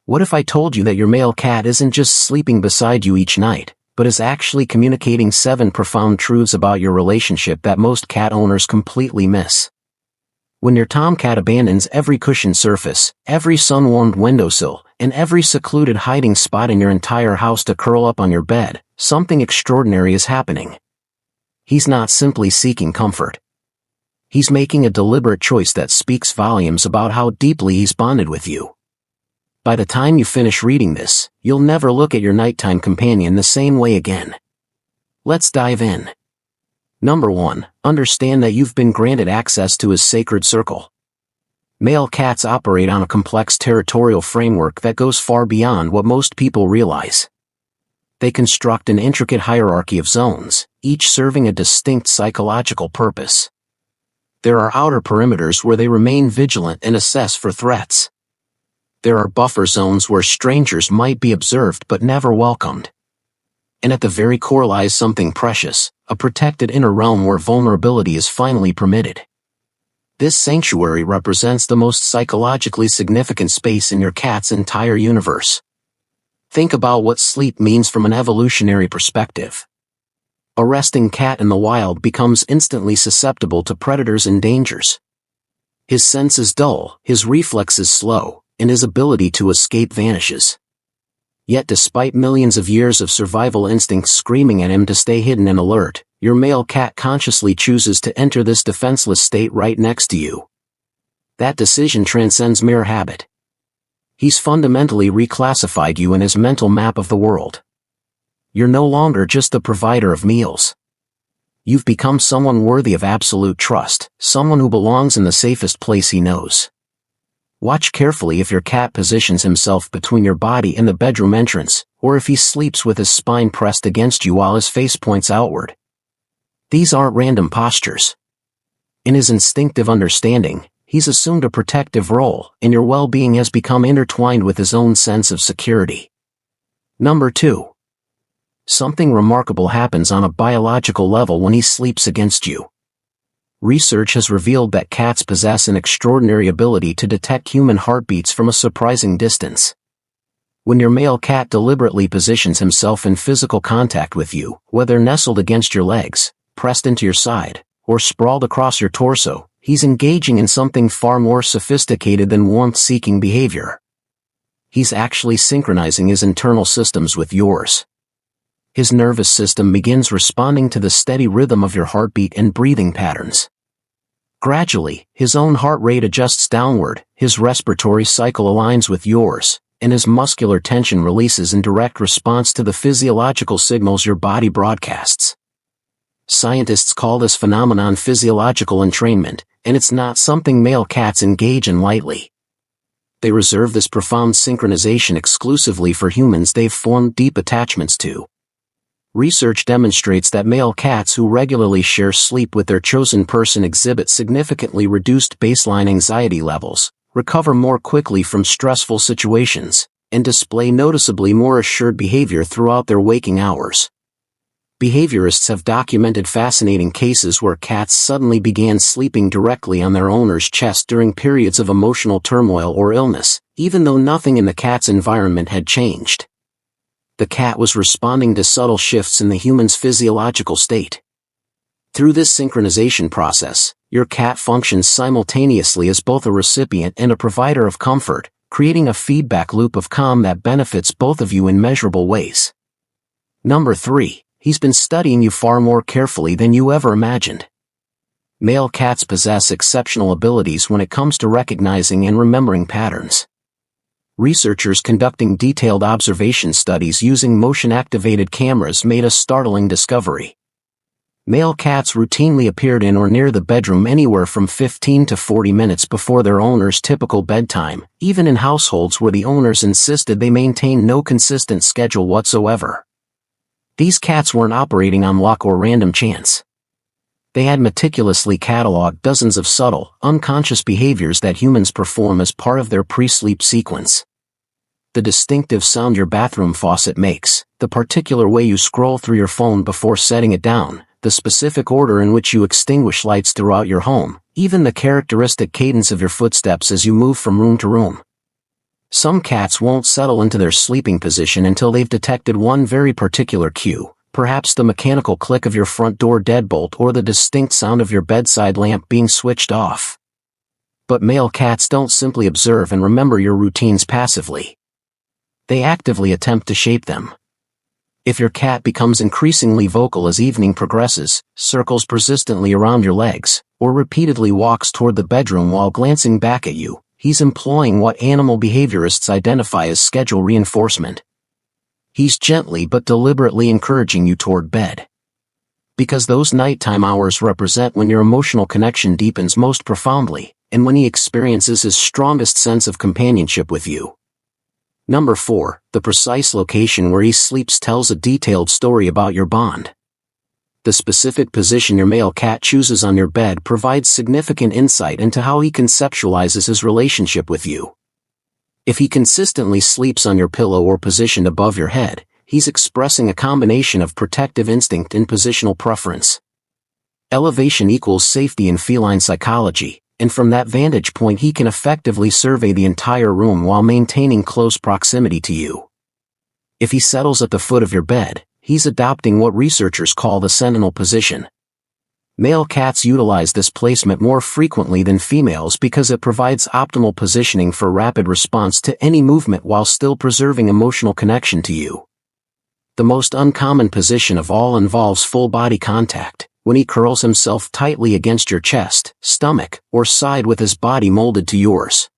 What if I told you that your male cat isn't just sleeping beside you each night, but is actually communicating 7 profound truths about your relationship that most cat owners completely miss? When your tomcat abandons every cushioned surface, every sun-warmed windowsill, and every secluded hiding spot in your entire house to curl up on your bed, something extraordinary is happening. He's not simply seeking comfort. He's making a deliberate choice that speaks volumes about how deeply he's bonded with you. By the time you finish reading this, you'll never look at your nighttime companion the same way again. Let's dive in. Number 1. Understand that you've been granted access to his sacred circle. Male cats operate on a complex territorial framework that goes far beyond what most people realize. They construct an intricate hierarchy of zones, each serving a distinct psychological purpose. There are outer perimeters where they remain vigilant and assess for threats. There are buffer zones where strangers might be observed but never welcomed. And at the very core lies something precious, a protected inner realm where vulnerability is finally permitted. This sanctuary represents the most psychologically significant space in your cat's entire universe. Think about what sleep means from an evolutionary perspective. A resting cat in the wild becomes instantly susceptible to predators and dangers. His sense is dull, his reflexes slow, and his ability to escape vanishes. Yet despite millions of years of survival instincts screaming at him to stay hidden and alert, your male cat consciously chooses to enter this defenseless state right next to you. That decision transcends mere habit. He's fundamentally reclassified you in his mental map of the world. You're no longer just the provider of meals. You've become someone worthy of absolute trust, someone who belongs in the safest place he knows. Watch carefully if your cat positions himself between your body and the bedroom entrance, or if he sleeps with his spine pressed against you while his face points outward. These aren't random postures. In his instinctive understanding, he's assumed a protective role, and your well-being has become intertwined with his own sense of security. Number 2. Something remarkable happens on a biological level when he sleeps against you. Research has revealed that cats possess an extraordinary ability to detect human heartbeats from a surprising distance. When your male cat deliberately positions himself in physical contact with you, whether nestled against your legs, pressed into your side, or sprawled across your torso, he's engaging in something far more sophisticated than warmth-seeking behavior. He's actually synchronizing his internal systems with yours. His nervous system begins responding to the steady rhythm of your heartbeat and breathing patterns. Gradually, his own heart rate adjusts downward, his respiratory cycle aligns with yours, and his muscular tension releases in direct response to the physiological signals your body broadcasts. Scientists call this phenomenon physiological entrainment, and it's not something male cats engage in lightly. They reserve this profound synchronization exclusively for humans they've formed deep attachments to. Research demonstrates that male cats who regularly share sleep with their chosen person exhibit significantly reduced baseline anxiety levels, recover more quickly from stressful situations, and display noticeably more assured behavior throughout their waking hours. Behaviorists have documented fascinating cases where cats suddenly began sleeping directly on their owner's chest during periods of emotional turmoil or illness, even though nothing in the cat's environment had changed. The cat was responding to subtle shifts in the human's physiological state. Through this synchronization process, your cat functions simultaneously as both a recipient and a provider of comfort, creating a feedback loop of calm that benefits both of you in measurable ways. Number 3. He's been studying you far more carefully than you ever imagined. Male cats possess exceptional abilities when it comes to recognizing and remembering patterns. Researchers conducting detailed observation studies using motion-activated cameras made a startling discovery. Male cats routinely appeared in or near the bedroom anywhere from 15 to 40 minutes before their owner's typical bedtime, even in households where the owners insisted they maintain no consistent schedule whatsoever. These cats weren't operating on luck or random chance. They had meticulously cataloged dozens of subtle, unconscious behaviors that humans perform as part of their pre-sleep sequence. The distinctive sound your bathroom faucet makes, the particular way you scroll through your phone before setting it down, the specific order in which you extinguish lights throughout your home, even the characteristic cadence of your footsteps as you move from room to room. Some cats won't settle into their sleeping position until they've detected one very particular cue, perhaps the mechanical click of your front door deadbolt or the distinct sound of your bedside lamp being switched off. But male cats don't simply observe and remember your routines passively. They actively attempt to shape them. If your cat becomes increasingly vocal as evening progresses, circles persistently around your legs, or repeatedly walks toward the bedroom while glancing back at you, he's employing what animal behaviorists identify as schedule reinforcement. He's gently but deliberately encouraging you toward bed. Because those nighttime hours represent when your emotional connection deepens most profoundly, and when he experiences his strongest sense of companionship with you. Number 4, the precise location where he sleeps tells a detailed story about your bond. The specific position your male cat chooses on your bed provides significant insight into how he conceptualizes his relationship with you. If he consistently sleeps on your pillow or positioned above your head, he's expressing a combination of protective instinct and positional preference. Elevation equals safety in feline psychology, and from that vantage point he can effectively survey the entire room while maintaining close proximity to you. If he settles at the foot of your bed, he's adopting what researchers call the sentinel position. Male cats utilize this placement more frequently than females because it provides optimal positioning for rapid response to any movement while still preserving emotional connection to you. The most uncommon position of all involves full body contact, when he curls himself tightly against your chest, stomach, or side with his body molded to yours.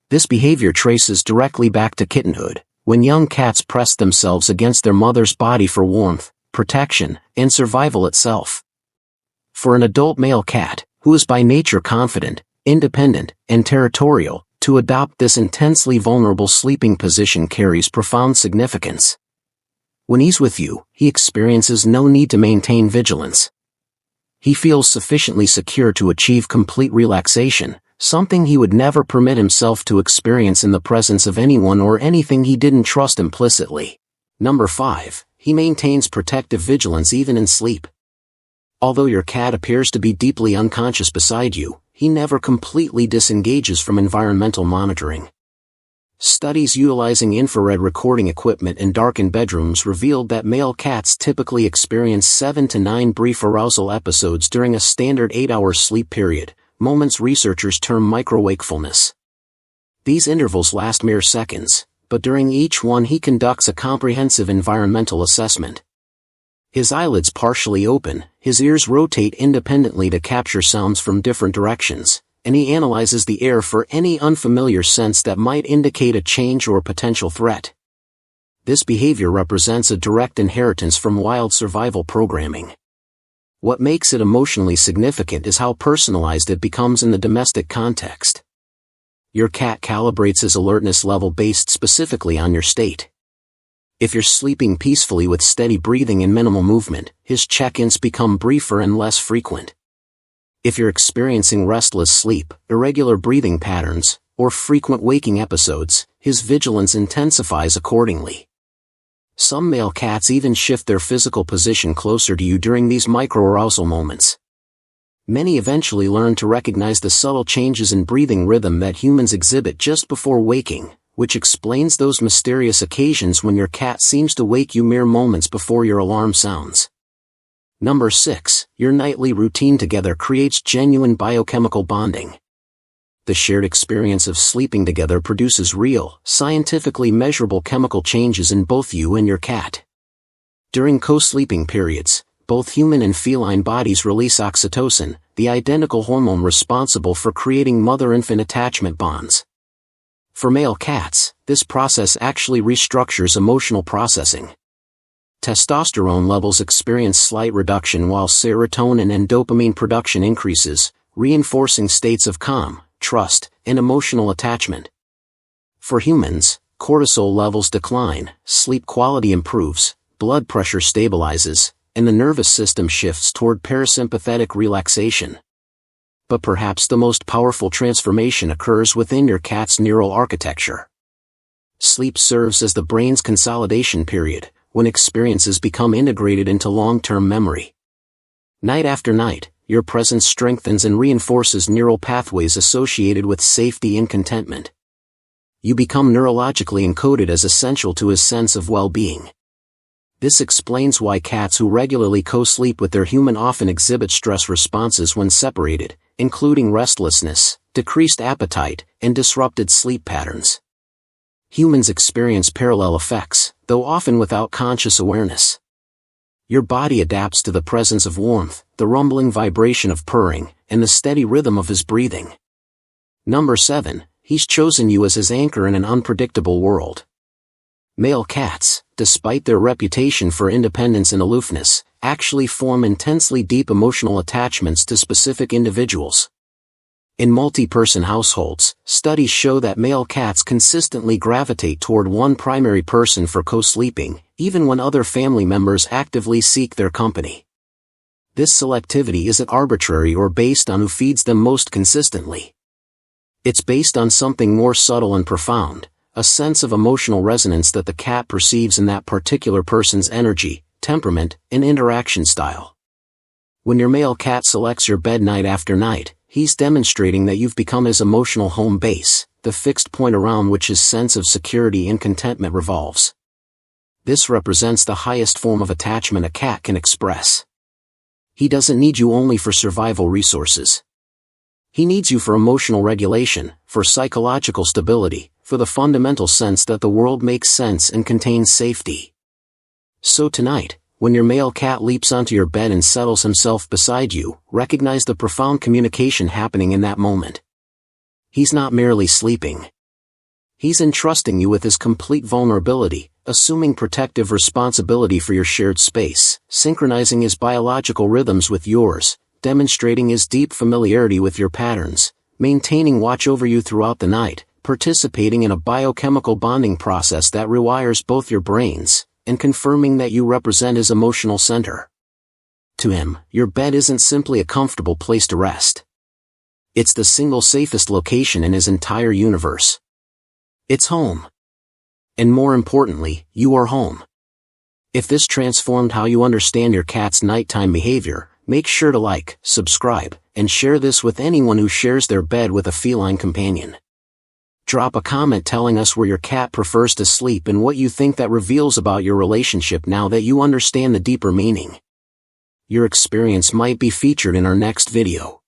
This behavior traces directly back to kittenhood, when young cats pressed themselves against their mother's body for warmth, protection, and survival itself. For an adult male cat, who is by nature confident, independent, and territorial, to adopt this intensely vulnerable sleeping position carries profound significance. When he's with you, he experiences no need to maintain vigilance. He feels sufficiently secure to achieve complete relaxation, something he would never permit himself to experience in the presence of anyone or anything he didn't trust implicitly. Number 5, he maintains protective vigilance even in sleep. Although your cat appears to be deeply unconscious beside you, he never completely disengages from environmental monitoring. Studies utilizing infrared recording equipment in darkened bedrooms revealed that male cats typically experience 7 to 9 brief arousal episodes during a standard 8-hour sleep period, moments researchers term micro-wakefulness. These intervals last mere seconds, but during each one he conducts a comprehensive environmental assessment. His eyelids partially open, his ears rotate independently to capture sounds from different directions, and he analyzes the air for any unfamiliar sense that might indicate a change or potential threat. This behavior represents a direct inheritance from wild survival programming. What makes it emotionally significant is how personalized it becomes in the domestic context. Your cat calibrates his alertness level based specifically on your state. If you're sleeping peacefully with steady breathing and minimal movement, his check-ins become briefer and less frequent. If you're experiencing restless sleep, irregular breathing patterns, or frequent waking episodes, his vigilance intensifies accordingly. Some male cats even shift their physical position closer to you during these micro-arousal moments. Many eventually learn to recognize the subtle changes in breathing rhythm that humans exhibit just before waking, which explains those mysterious occasions when your cat seems to wake you mere moments before your alarm sounds. Number 6, your nightly routine together creates genuine biochemical bonding. The shared experience of sleeping together produces real, scientifically measurable chemical changes in both you and your cat. During co-sleeping periods, both human and feline bodies release oxytocin, the identical hormone responsible for creating mother-infant attachment bonds. For male cats, this process actually restructures emotional processing. Testosterone levels experience slight reduction while serotonin and dopamine production increases, reinforcing states of calm, trust, and emotional attachment. For humans, cortisol levels decline, sleep quality improves, blood pressure stabilizes, and the nervous system shifts toward parasympathetic relaxation. But perhaps the most powerful transformation occurs within your cat's neural architecture. Sleep serves as the brain's consolidation period, when experiences become integrated into long-term memory. Night after night, your presence strengthens and reinforces neural pathways associated with safety and contentment. You become neurologically encoded as essential to his sense of well-being. This explains why cats who regularly co-sleep with their human often exhibit stress responses when separated, including restlessness, decreased appetite, and disrupted sleep patterns. Humans experience parallel effects, though often without conscious awareness. Your body adapts to the presence of warmth, the rumbling vibration of purring, and the steady rhythm of his breathing. Number 7. He's chosen you as his anchor in an unpredictable world. Male cats, despite their reputation for independence and aloofness, actually form intensely deep emotional attachments to specific individuals. In multi-person households, studies show that male cats consistently gravitate toward one primary person for co-sleeping, even when other family members actively seek their company. This selectivity isn't arbitrary or based on who feeds them most consistently. It's based on something more subtle and profound, a sense of emotional resonance that the cat perceives in that particular person's energy, temperament, and interaction style. When your male cat selects your bed night after night, he's demonstrating that you've become his emotional home base, the fixed point around which his sense of security and contentment revolves. This represents the highest form of attachment a cat can express. He doesn't need you only for survival resources. He needs you for emotional regulation, for psychological stability, for the fundamental sense that the world makes sense and contains safety. So tonight, when your male cat leaps onto your bed and settles himself beside you, recognize the profound communication happening in that moment. He's not merely sleeping. He's entrusting you with his complete vulnerability, assuming protective responsibility for your shared space, synchronizing his biological rhythms with yours, demonstrating his deep familiarity with your patterns, maintaining watch over you throughout the night, participating in a biochemical bonding process that rewires both your brains, and confirming that you represent his emotional center. To him, your bed isn't simply a comfortable place to rest. It's the single safest location in his entire universe. It's home. And more importantly, you are home. If this transformed how you understand your cat's nighttime behavior, make sure to like, subscribe, and share this with anyone who shares their bed with a feline companion. Drop a comment telling us where your cat prefers to sleep and what you think that reveals about your relationship now that you understand the deeper meaning. Your experience might be featured in our next video.